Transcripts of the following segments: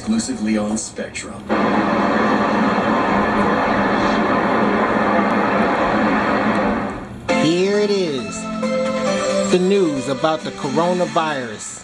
exclusively on Spectrum. Here it is, the news about the coronavirus.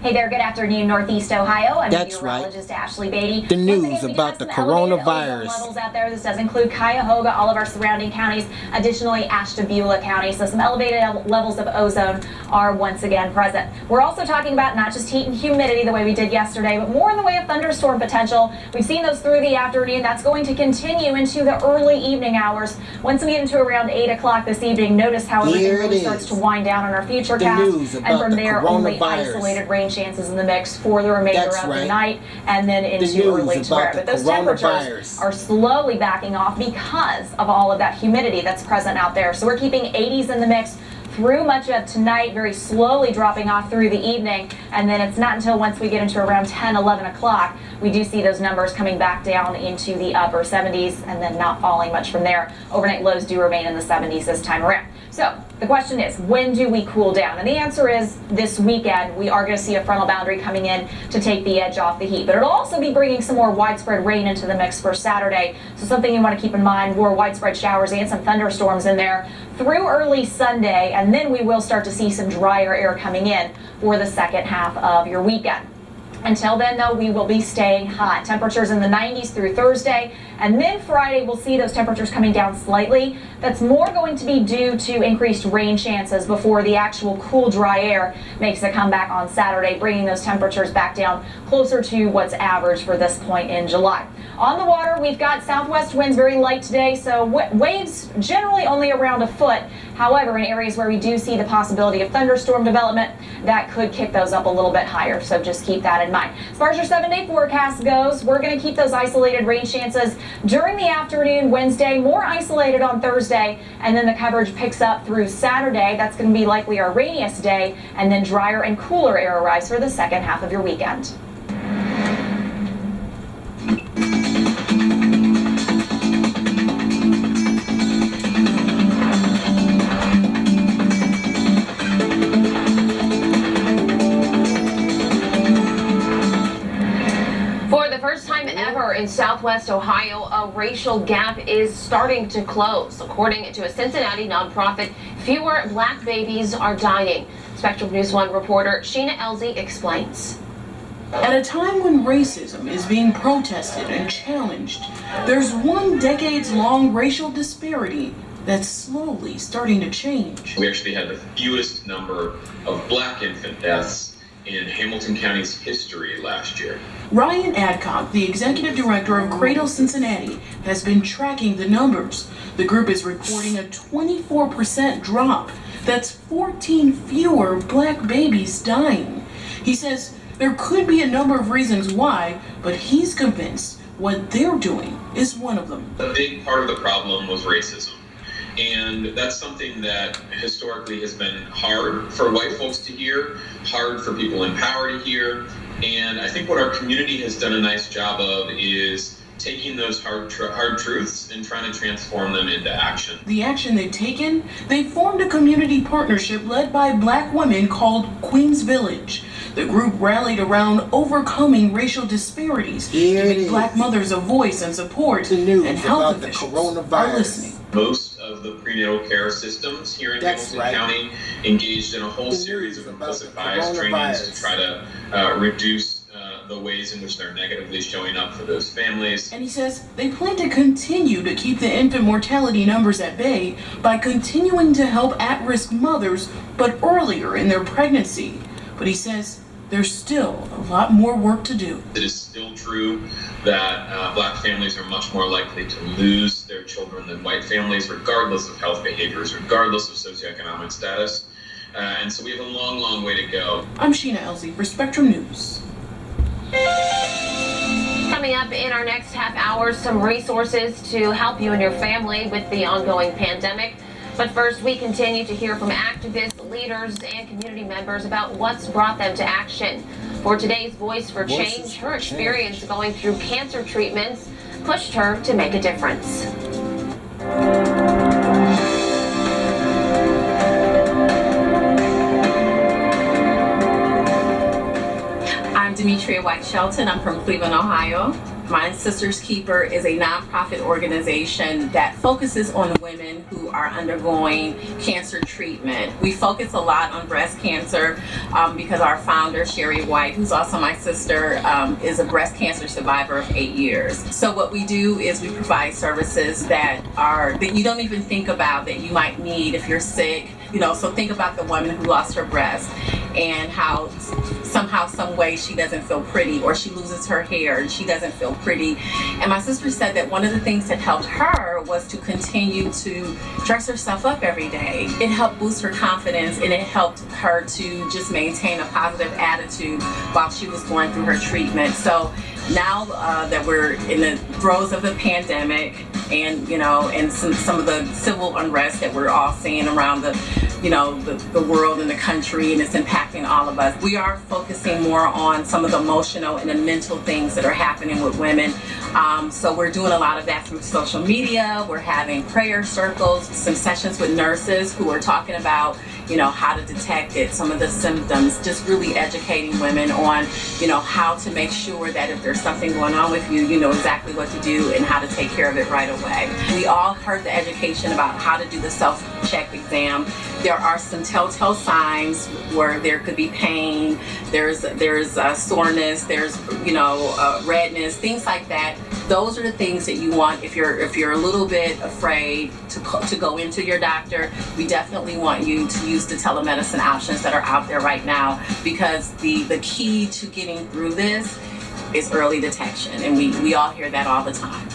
Hey there, good afternoon, Northeast Ohio. I'm That's meteorologist Ashley Beatty. The news about the coronavirus. Levels out there. This does include Cuyahoga, all of our surrounding counties, additionally Ashtabula County. So some elevated levels of ozone are once again present. We're also talking about not just heat and humidity the way we did yesterday, but more in the way of thunderstorm potential. We've seen those through the afternoon. That's going to continue into the early evening hours. Once we get into around 8 o'clock this evening, notice how everything really starts to wind down on our future cast. And from there, only isolated rain chances in the mix for the remainder of the night and then into early tomorrow. But those temperatures are slowly backing off because of all of that humidity that's present out there. So we're keeping 80s in the mix through much of tonight, very slowly dropping off through the evening, and then it's not until once we get into around 10, 11 o'clock, we do see those numbers coming back down into the upper 70s and then not falling much from there. Overnight lows do remain in the 70s this time around. So the question is, when do we cool down? And the answer is this weekend. We are going to see a frontal boundary coming in to take the edge off the heat, but it'll also be bringing some more widespread rain into the mix for Saturday. So something you want to keep in mind, more widespread showers and some thunderstorms in there through early Sunday, and then we will start to see some drier air coming in for the second half of your weekend. Until then, though, we will be staying hot. Temperatures in the 90s through Thursday, and then Friday we'll see those temperatures coming down slightly. That's more going to be due to increased rain chances before the actual cool, dry air makes a comeback on Saturday, bringing those temperatures back down closer to what's average for this point in July. On the water, we've got southwest winds very light today, so waves generally only around a foot. However, in areas where we do see the possibility of thunderstorm development, that could kick those up a little bit higher, so just keep that in mind. As far as your 7-day forecast goes, we're going to keep those isolated rain chances during the afternoon Wednesday, more isolated on Thursday, and then the coverage picks up through Saturday. That's going to be likely our rainiest day, and then drier and cooler air arrives for the second half of your weekend. In Southwest Ohio, a racial gap is starting to close. According to a Cincinnati nonprofit, fewer black babies are dying. Spectrum News 1 reporter Sheena Elzy explains. At a time when racism is being protested and challenged, there's one decades-long racial disparity that's slowly starting to change. We actually had the fewest number of black infant deaths in Hamilton County's history last year. Ryan Adcock, the executive director of Cradle Cincinnati, has been tracking the numbers. The group is reporting a 24% drop. That's 14 fewer black babies dying. He says there could be a number of reasons why, but he's convinced what they're doing is one of them. A big part of the problem was racism. And that's something that historically has been hard for white folks to hear, hard for people in power to hear. And I think what our community has done a nice job of is taking those hard truths and trying to transform them into action. The action they've taken, they formed a community partnership led by black women called Queens Village. The group rallied around overcoming racial disparities, giving black mothers a voice and support, and health officials are listening. Most of the prenatal care systems here in Hamilton County engaged in a whole series of implicit bias trainings to try to reduce the ways in which they're negatively showing up for those families. And he says they plan to continue to keep the infant mortality numbers at bay by continuing to help at-risk mothers, but earlier in their pregnancy. But he says there's still a lot more work to do. It is still true that black families are much more likely to lose their children than white families, regardless of health behaviors, regardless of socioeconomic status. And so we have a long, long way to go. I'm Sheena Elzy for Spectrum News. Coming up in our next half hour, some resources to help you and your family with the ongoing pandemic. But first, we continue to hear from activists, leaders, and community members about what's brought them to action. For today's Voice for Change, her experience going through cancer treatments pushed her to make a difference. I'm Demetria White Shelton. I'm from Cleveland, Ohio. My Sisters Keeper is a nonprofit organization that focuses on women who are undergoing cancer treatment. We focus a lot on breast cancer because our founder, Sherry White, who's also my sister, is a breast cancer survivor of 8 years. So what we do is we provide services that you don't even think about that you might need if you're sick. So think about the woman who lost her breast and how somehow, some way she doesn't feel pretty, or she loses her hair and she doesn't feel pretty. And my sister said that one of the things that helped her was to continue to dress herself up every day. It helped boost her confidence, and it helped her to just maintain a positive attitude while she was going through her treatment. So now that we're in the throes of the pandemic, and and some of the civil unrest that we're all seeing around the world and the country, and it's impacting all of us, we are focusing more on some of the emotional and the mental things that are happening with women. So we're doing a lot of that through social media. We're having prayer circles, some sessions with nurses who are talking about how to detect it, some of the symptoms, just really educating women on how to make sure that if there's something going on with you, you know exactly what to do and how to take care of it right away. We all heard the education about how to do the self-check exam. There are some telltale signs where there could be pain, there's soreness, there's redness, things like that. Those are the things that you want if you're a little bit afraid to go into your doctor. We definitely want you to use the telemedicine options that are out there right now, because the key to getting through this is early detection, and we all hear that all the time.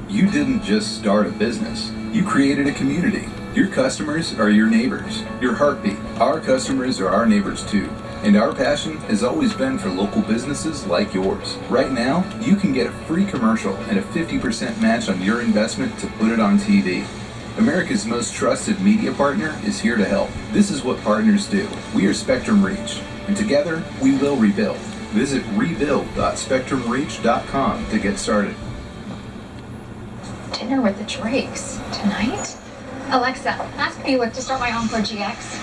You didn't just start a business. You created a community. Your customers are your neighbors, your heartbeat. Our customers are our neighbors too. And our passion has always been for local businesses like yours. Right now, you can get a free commercial and a 50% match on your investment to put it on TV. America's most trusted media partner is here to help. This is what partners do. We are Spectrum Reach, and together we will rebuild. Visit rebuild.spectrumreach.com to get started. Dinner with the Drakes tonight? Alexa, ask Buick to start my Encore GX.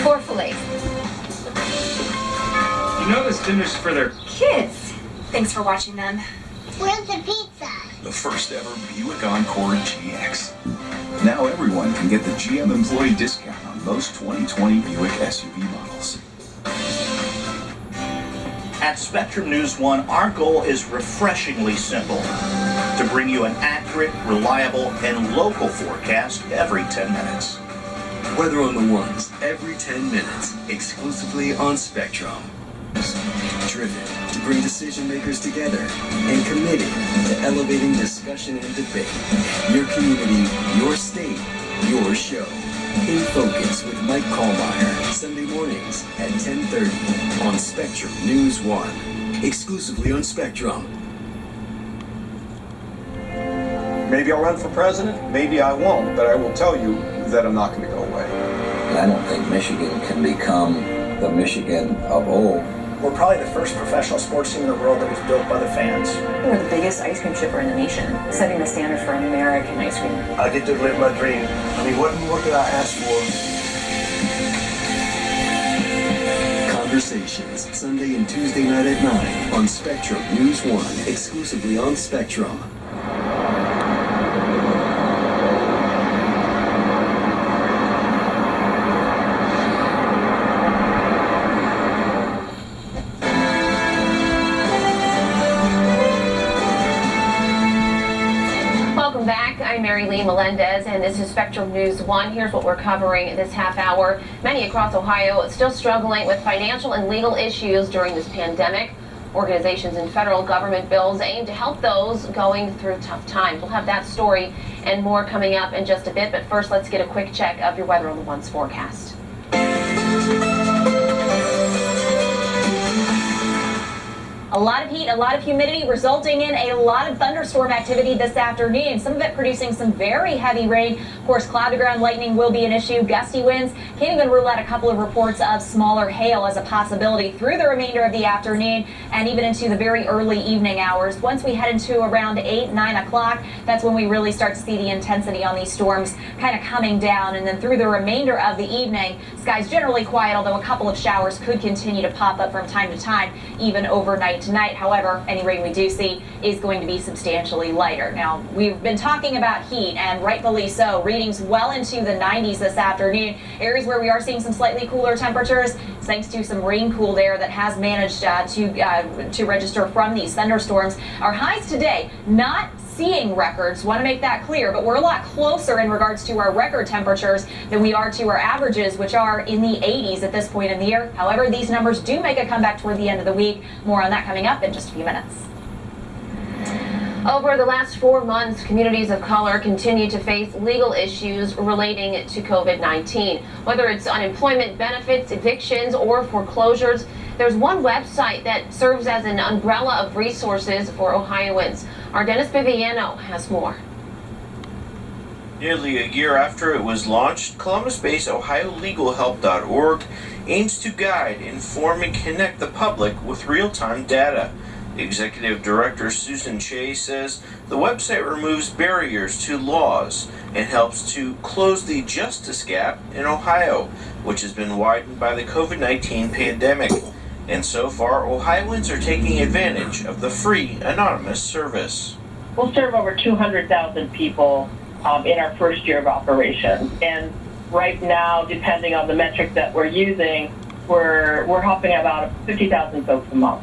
4 fillets. This dinner's for their Kids. Thanks for watching them. Where's the pizza? The first ever Buick Encore GX. Now everyone can get the GM employee discount on most 2020 Buick SUV models. At Spectrum News 1, our goal is refreshingly simple: to bring you an accurate, reliable, and local forecast every 10 minutes. Weather on the ones, every 10 minutes, exclusively on Spectrum. Driven to bring decision makers together and committed to elevating discussion and debate. Your community, your state, your show. In Focus with Mike Kallmeyer, Sunday mornings at 10:30 on Spectrum News 1, exclusively on Spectrum. Maybe I'll run for president, maybe I won't, but I will tell you that I'm not going to go away. I don't think Michigan can become the Michigan of old. We're probably the first professional sports team in the world that was built by the fans. We're the biggest ice cream shipper in the nation, setting the standard for American ice cream. I get to live my dream. I mean, what more could I ask for? Conversations, Sunday and Tuesday night at 9 on Spectrum News 1, exclusively on Spectrum. I'm Mary Lee Melendez, and this is Spectrum News 1. Here's what we're covering this half hour. Many across Ohio are still struggling with financial and legal issues during this pandemic. Organizations and federal government bills aim to help those going through tough times. We'll have that story and more coming up in just a bit, but first let's get a quick check of your Weather on the Ones forecast. A lot of heat, a lot of humidity, resulting in a lot of thunderstorm activity this afternoon. Some of it producing some very heavy rain. Of course, cloud-to-ground lightning will be an issue. Gusty winds. Can't even rule out a couple of reports of smaller hail as a possibility through the remainder of the afternoon and even into the very early evening hours. Once we head into around 8, 9 o'clock, that's when we really start to see the intensity on these storms kind of coming down. And then through the remainder of the evening, skies generally quiet, although a couple of showers could continue to pop up from time to time, even overnight tonight. However, any rain we do see is going to be substantially lighter. Now, we've been talking about heat, and rightfully so. Readings well into the 90s this afternoon. Areas where we are seeing some slightly cooler temperatures, thanks to some rain cooled air that has managed to register from these thunderstorms. Our highs today, not seeing records, want to make that clear, but we're a lot closer in regards to our record temperatures than we are to our averages, which are in the 80s at this point in the year. However, these numbers do make a comeback toward the end of the week. More on that coming up in just a few minutes. Over the last 4 months, communities of color continue to face legal issues relating to COVID-19. Whether it's unemployment benefits, evictions, or foreclosures, there's one website that serves as an umbrella of resources for Ohioans. Our Dennis Viviano has more. Nearly a year after it was launched, Columbus-based OhioLegalHelp.org aims to guide, inform, and connect the public with real-time data. Executive Director Susan Che says the website removes barriers to laws and helps to close the justice gap in Ohio, which has been widened by the COVID-19 pandemic. And so far, Ohioans are taking advantage of the free anonymous service. We'll serve over 200,000 people in our first year of operation. And right now, depending on the metric that we're using, we're helping about 50,000 folks a month.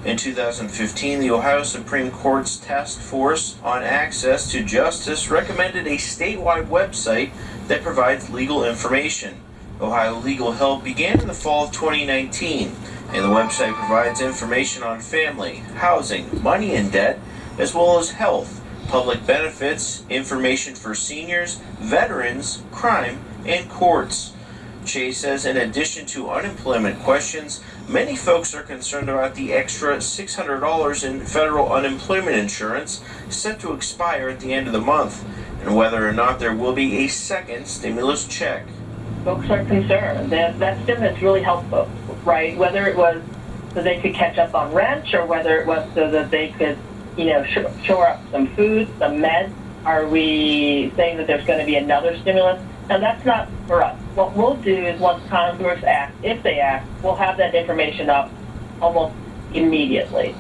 In 2015, the Ohio Supreme Court's Task Force on Access to Justice recommended a statewide website that provides legal information. Ohio Legal Help began in the fall of 2019, and the website provides information on family, housing, money and debt, as well as health, public benefits, information for seniors, veterans, crime, and courts. Che says in addition to unemployment questions, many folks are concerned about the extra $600 in federal unemployment insurance set to expire at the end of the month, and whether or not there will be a second stimulus check. Folks are concerned. That stimulus really helped folks, right? Whether it was so they could catch up on rent or whether it was so that they could, shore up some food, some meds. Are we saying that there's going to be another stimulus? Now, that's not for us. What we'll do is once Congress acts, if they act, we'll have that information up almost immediately.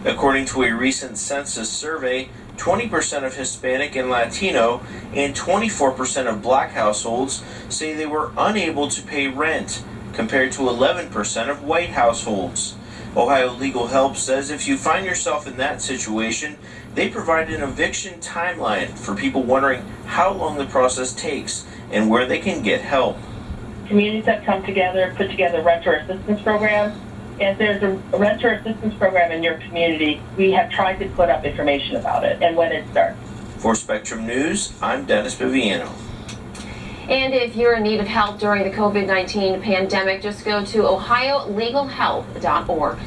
According to a recent census survey, 20% of Hispanic and Latino and 24% of Black households say they were unable to pay rent, compared to 11% of white households. Ohio Legal Help says if you find yourself in that situation, they provide an eviction timeline for people wondering how long the process takes and where they can get help. Communities have come together, put together renter assistance programs. If there's a renter assistance program in your community, we have tried to put up information about it and when it starts. For Spectrum News, I'm Dennis Viviano. And if you're in need of help during the COVID-19 pandemic, just go to ohiolegalhelp.org.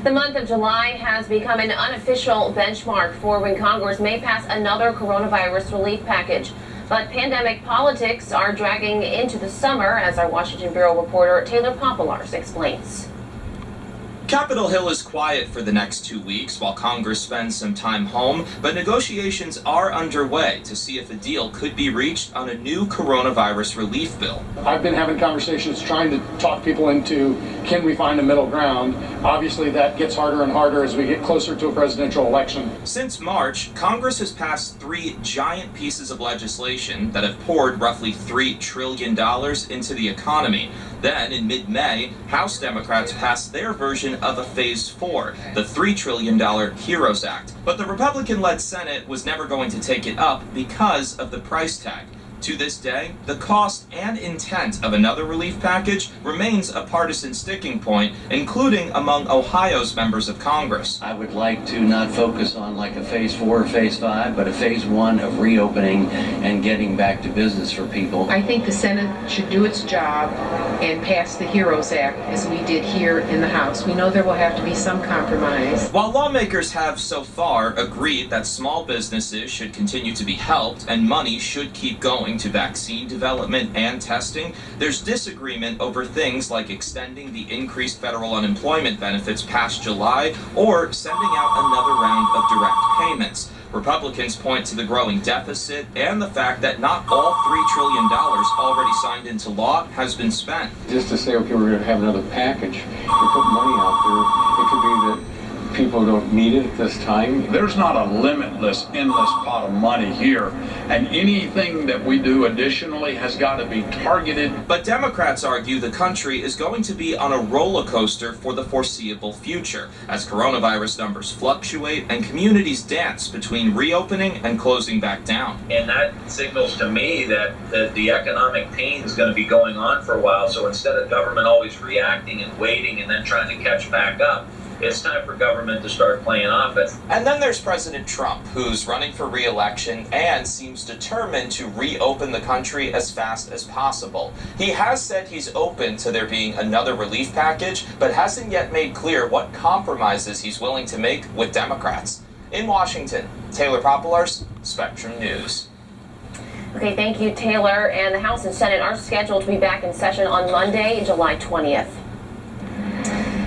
The month of July has become an unofficial benchmark for when Congress may pass another coronavirus relief package. But pandemic politics are dragging into the summer, as our Washington Bureau reporter Taylor Popolars explains. Capitol Hill is quiet for the next 2 weeks while Congress spends some time home, but negotiations are underway to see if a deal could be reached on a new coronavirus relief bill. I've been having conversations trying to talk people into, can we find a middle ground? Obviously that gets harder and harder as we get closer to a presidential election. Since March, Congress has passed 3 giant pieces of legislation that have poured roughly $3 trillion into the economy. Then, in mid-May, House Democrats passed their version of a Phase 4, the $3 trillion HEROES Act. But the Republican-led Senate was never going to take it up because of the price tag. To this day, the cost and intent of another relief package remains a partisan sticking point, including among Ohio's members of Congress. I would like to not focus on like a phase 4 or phase 5, but a phase 1 of reopening and getting back to business for people. I think the Senate should do its job and pass the HEROES Act as we did here in the House. We know there will have to be some compromise. While lawmakers have so far agreed that small businesses should continue to be helped and money should keep going to vaccine development and testing, there's disagreement over things like extending the increased federal unemployment benefits past July or sending out another round of direct payments. Republicans point to the growing deficit and the fact that not all $3 trillion already signed into law has been spent. Just to say, okay, we're going to have another package and put money out there, it could be that people don't need it at this time. There's not a limitless, endless pot of money here, and anything that we do additionally has got to be targeted. But Democrats argue the country is going to be on a roller coaster for the foreseeable future as coronavirus numbers fluctuate and communities dance between reopening and closing back down. And that signals to me that the economic pain is going to be going on for a while. So instead of government always reacting and waiting and then trying to catch back up, it's time for government to start playing offense. And then there's President Trump, who's running for re-election and seems determined to reopen the country as fast as possible. He has said he's open to there being another relief package, but hasn't yet made clear what compromises he's willing to make with Democrats. In Washington, Taylor Popolars, Spectrum News. Okay, thank you, Taylor. And the House and Senate are scheduled to be back in session on Monday, July 20th.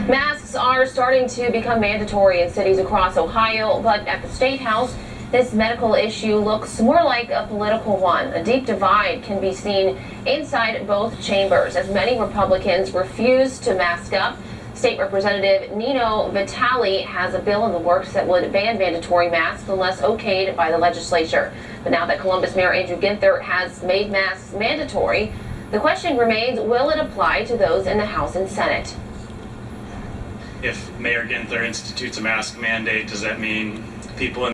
Masks are starting to become mandatory in cities across Ohio, but at the State House, this medical issue looks more like a political one. A deep divide can be seen inside both chambers as many Republicans refuse to mask up. State Representative Nino Vitale has a bill in the works that would ban mandatory masks unless okayed by the legislature. But now that Columbus Mayor Andrew Ginther has made masks mandatory, the question remains, will it apply to those in the House and Senate? If Mayor Ginther institutes a mask mandate, does that mean people in